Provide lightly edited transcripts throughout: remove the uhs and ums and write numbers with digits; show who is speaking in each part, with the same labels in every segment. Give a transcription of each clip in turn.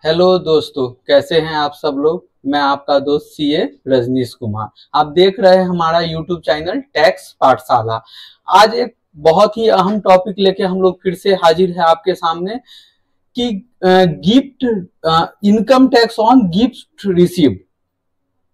Speaker 1: Hello दोस्तों, कैसे हैं आप सब लोग। मैं आपका दोस्त सीए रजनीश कुमार। आप देख रहे हैं हमारा यूट्यूब चैनल टैक्स पाठशाला। आज एक बहुत ही अहम टॉपिक लेके हम लोग फिर से हाजिर है आपके सामने कि gift income tax on gift received.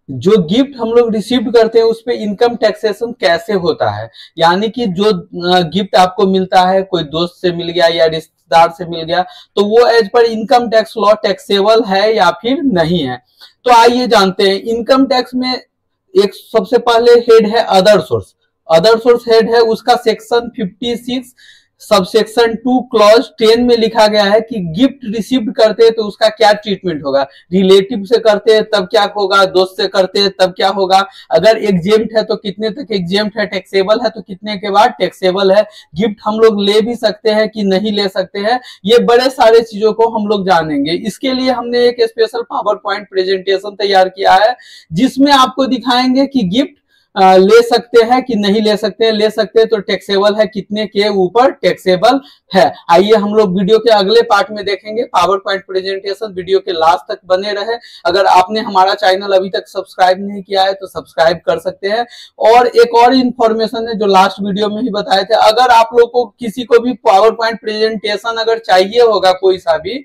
Speaker 1: जो गिफ्ट हम लोग रिसीव करते हैं उस पे इनकम टैक्सेशन कैसे होता है। यानी कि जो गिफ्ट आपको मिलता है, कोई दोस्त से मिल गया या रिश्तेदार से मिल गया, तो वो as per income tax law taxable है या फिर नहीं है। तो आइए जानते हैं। इनकम टैक्स में एक सबसे पहले हेड है other source. Other source head है, उसका सेक्शन 56 सबसेक्शन 2 क्लॉज 10 में लिखा गया है कि गिफ्ट रिसीव्ड करते हैं तो उसका क्या ट्रीटमेंट होगा। रिलेटिव से करते हैं तब क्या होगा, दोस्त से करते हैं तब क्या होगा, अगर एग्जेम्प्ट है तो कितने तक एग्जेम्प्ट है, टैक्सेबल है तो कितने के बाद टैक्सेबल है, गिफ्ट हम लोग ले भी सकते हैं कि नहीं ले सकते हैं। ये बड़े सारे चीजों को हम लोग जानेंगे। इसके लिए हमने एक स्पेशल पावर पॉइंट प्रेजेंटेशन तैयार किया है जिसमें आपको दिखाएंगे कि गिफ्ट ले सकते हैं कि नहीं ले सकते हैं, ले सकते हैं तो टैक्सेबल है, कितने के ऊपर टैक्सेबल है। आइए हम लोग वीडियो के अगले पार्ट में देखेंगे पावर पॉइंट प्रेजेंटेशन। वीडियो के लास्ट तक बने रहे। अगर आपने हमारा चैनल अभी तक सब्सक्राइब नहीं किया है तो सब्सक्राइब कर सकते हैं। और एक और इंफॉर्मेशन है जो लास्ट वीडियो में ही बताए थे, अगर आप लोग को किसी को भी पावर पॉइंट प्रेजेंटेशन अगर चाहिए होगा कोई सा भी,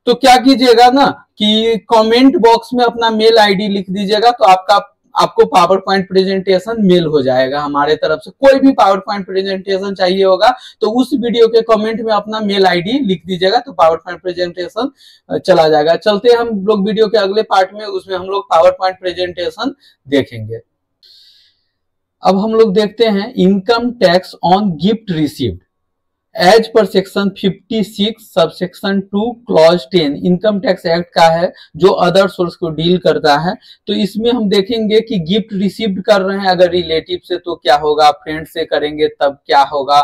Speaker 1: तो क्या कीजिएगा ना कि कमेंट बॉक्स में अपना मेल आईडी लिख दीजिएगा, तो आपको पावर पॉइंट प्रेजेंटेशन मेल हो जाएगा हमारे तरफ से। कोई भी पावर पॉइंट प्रेजेंटेशन चाहिए होगा तो उस वीडियो के कमेंट में अपना मेल आईडी लिख दीजिएगा, तो पावर पॉइंट प्रेजेंटेशन चला जाएगा। चलते हैं हम लोग वीडियो के अगले पार्ट में, उसमें हम लोग पावर पॉइंट प्रेजेंटेशन देखेंगे। अब हम लोग देखते हैं income tax on gift received as per section 56 subsection 2 clause 10 income tax act का है, जो अदर सोर्स को डील करता है। तो इसमें हम देखेंगे कि गिफ्ट रिसीव्ड कर रहे हैं अगर रिलेटिव से तो क्या होगा, फ्रेंड से करेंगे तब क्या होगा,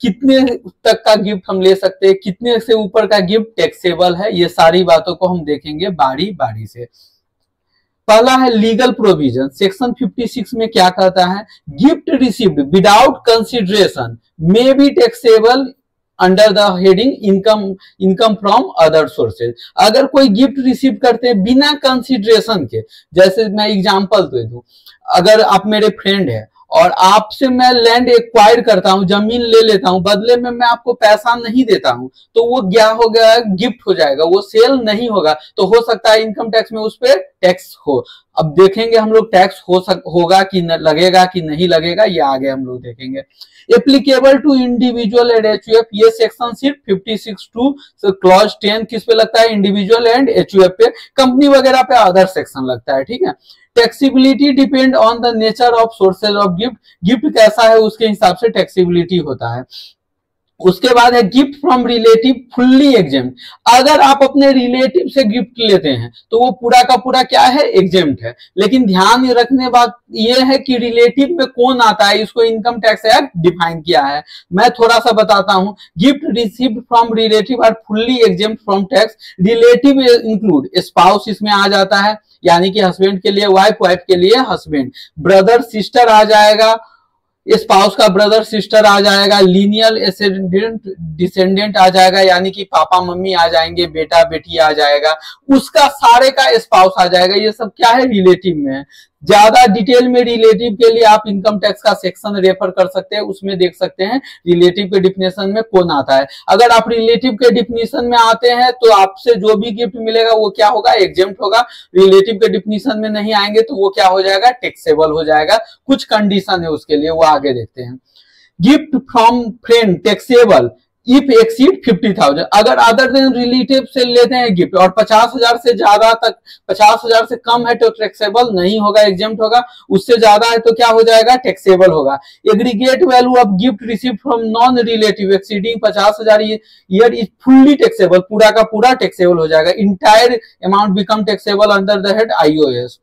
Speaker 1: कितने तक का गिफ्ट हम ले सकते हैं, कितने से ऊपर का गिफ्ट टैक्सेबल है। ये सारी बातों को हम देखेंगे बारी बारी से। पहला है लीगल प्रोविजन। सेक्शन 56 में क्या कहता है, gift received without consideration may be taxable under the heading income from other sources. अगर कोई गिफ्ट रिसीव करते हैं बिना कंसिडरेशन के, जैसे मैं एग्जांपल दे दूं, अगर आप मेरे फ्रेंड है और आपसे मैं लैंड एक्वायर करता हूं, जमीन ले लेता हूं, बदले में मैं आपको पैसा नहीं देता हूं, तो वो क्या हो गया, गिफ्ट हो जाएगा, वो सेल नहीं होगा। तो हो सकता है इनकम टैक्स में उस पर टैक्स हो। अब देखेंगे हम लोग टैक्स होगा कि लगेगा कि नहीं लगेगा, ये आगे हम लोग देखेंगे। Applicable to individual and HUF, ये सेक्शन सिर्फ 56(2) क्लॉज 10 किस पे लगता है, इंडिविजुअल एंड एचयूएफ पे। कंपनी वगैरह पे अदर सेक्शन लगता है, ठीक है। Taxability depend on the nature of sources of gift, gift कैसा है उसके हिसाब से टैक्सेबिलिटी होता है। उसके बाद है gift from relative fully exempt. अगर आप अपने रिलेटिव से गिफ्ट लेते हैं तो वो पूरा का पूरा क्या है, एग्जेम्प्ट है। लेकिन ध्यान रखने बात ये है कि रिलेटिव में कौन आता है, इसको इनकम टैक्स एक्ट डिफाइन किया है। मैं थोड़ा सा बताता हूं। Gift received from relative are fully exempt from tax. Relative include spouse इसमें आ जाता है, यानी कि हस्बैंड के लिए वाइफ, वाइफ के लिए हस्बैंड, ब्रदर सिस्टर आ जाएगा, स्पाउस का ब्रदर सिस्टर आ जाएगा, लीनियल डिसेंडेंट आ जाएगा, यानी कि पापा मम्मी आ जाएंगे, बेटा बेटी आ जाएगा, उसका सारे का स्पाउस आ जाएगा। ये सब क्या है, रिलेटिव में है। ज्यादा डिटेल में रिलेटिव के लिए आप इनकम टैक्स का सेक्शन रेफर कर सकते हैं, उसमें देख सकते हैं रिलेटिव के डिफिनेशन में कौन आता है। अगर आप रिलेटिव के डिफिनेशन में आते हैं तो आपसे जो भी गिफ्ट मिलेगा वो क्या होगा, एग्जेम्प्ट होगा। रिलेटिव के डिफिनेशन में नहीं आएंगे तो वो क्या हो जाएगा, टैक्सेबल हो जाएगा। कुछ कंडीशन है उसके लिए, वो आगे देखते हैं। Gift from friend taxable if exceed 50,000। अगर अदर देन रिलेटिव से लेते हैं गिफ्ट और 50,000 से ज्यादा तक, 50,000 से कम है तो टैक्सेबल नहीं होगा, एग्जेम्प्ट होगा। उससे ज्यादा है तो क्या हो जाएगा, टैक्सेबल होगा। Aggregate value of gift receive from non relative exceeding 50,000 year is fully taxable, पूरा का पूरा टैक्सेबल हो जाएगा। Entire amount become taxable under the head iOS.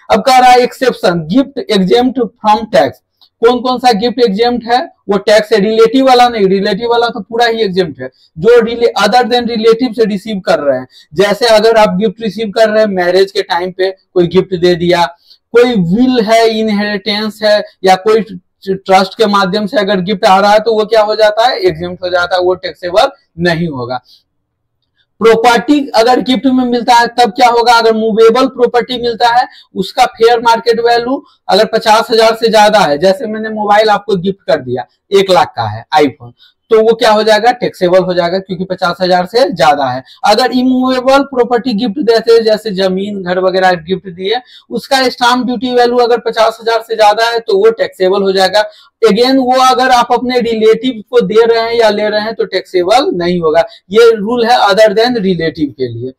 Speaker 1: अब कह रहा है exception, gift exempt from tax. कौन कौन सा गिफ्ट एग्जेम्प्ट है, वो टैक्स है। रिलेटिव वाला नहीं, रिलेटिव वाला तो पूरा ही एग्जेम्प्ट है। जो अदर देन रिलेटिव से रिसीव कर रहे हैं, जैसे अगर आप गिफ्ट रिसीव कर रहे हैं मैरिज के टाइम पे कोई गिफ्ट दे दिया, कोई विल है, इनहेरिटेंस है, या कोई ट्रस्ट के माध्यम से अगर गिफ्ट आ रहा है तो वो क्या हो जाता है, एग्जेम्प्ट हो जाता है, वो टैक्सेबल नहीं होगा। प्रॉपर्टी अगर गिफ्ट में मिलता है तब क्या होगा, अगर मूवेबल प्रॉपर्टी मिलता है उसका फेयर मार्केट वैल्यू अगर 50,000 से ज्यादा है, जैसे मैंने मोबाइल आपको गिफ्ट कर दिया 1 लाख का है आईफोन, तो वो क्या हो जाएगा, टैक्सेबल हो जाएगा क्योंकि 50,000 से ज्यादा है। अगर इमूवेबल प्रॉपर्टी गिफ्ट देते हैं जैसे जमीन घर वगैरह गिफ्ट दिए, उसका स्टाम्प ड्यूटी वैल्यू अगर 50,000 से ज्यादा है तो वो टैक्सेबल हो जाएगा। अगेन वो अगर आप अपने रिलेटिव को दे रहे हैं या ले रहे हैं तो टैक्सेबल नहीं होगा। ये रूल है अदर देन रिलेटिव के लिए।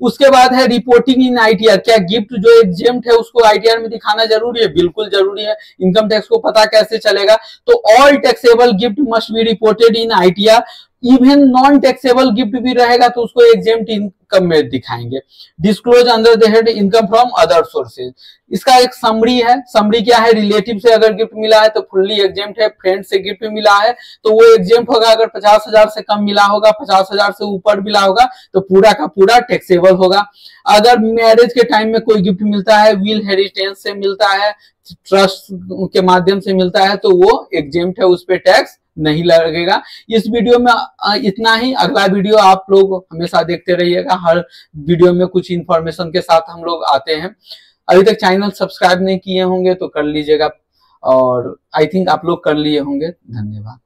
Speaker 1: उसके बाद है रिपोर्टिंग इन आईटीआर। क्या गिफ्ट जो एग्जेम्प्ट है उसको आईटीआर में दिखाना जरूरी है? बिल्कुल जरूरी है। इनकम टैक्स को पता कैसे चलेगा? तो all taxable gift must be reported in ITR. Even non taxable gift भी रहेगा तो उसको एग्जेम्प्ट इनकम में दिखाएंगे। Disclose under the head income from other sources. इसका एक समरी है। समरी क्या है, रिलेटिव से अगर गिफ्ट मिला है तो फुल्ली एग्जेम्प्ट है, फ्रेंड से गिफ्ट मिला है तो वो एग्जेम्प्ट होगा। अगर 50,000 से कम मिला होगा, 50,000 से ऊपर मिला होगा तो पूरा का पूरा टैक्सेबल होगा। अगर मैरिज के टाइम में कोई गिफ्ट मिलता है, विल हेरिटेंस से मिलता है, ट्रस्ट के माध्यम से मिलता है तो वो एग्जेम्प्ट है, उस पर टैक्स नहीं लगेगा। इस वीडियो में इतना ही। अगला वीडियो आप लोग हमेशा देखते रहिएगा, हर वीडियो में कुछ इंफॉर्मेशन के साथ हम लोग आते हैं। अभी तक चैनल सब्सक्राइब नहीं किए होंगे तो कर लीजिएगा, और आई थिंक आप लोग कर लिए होंगे। धन्यवाद।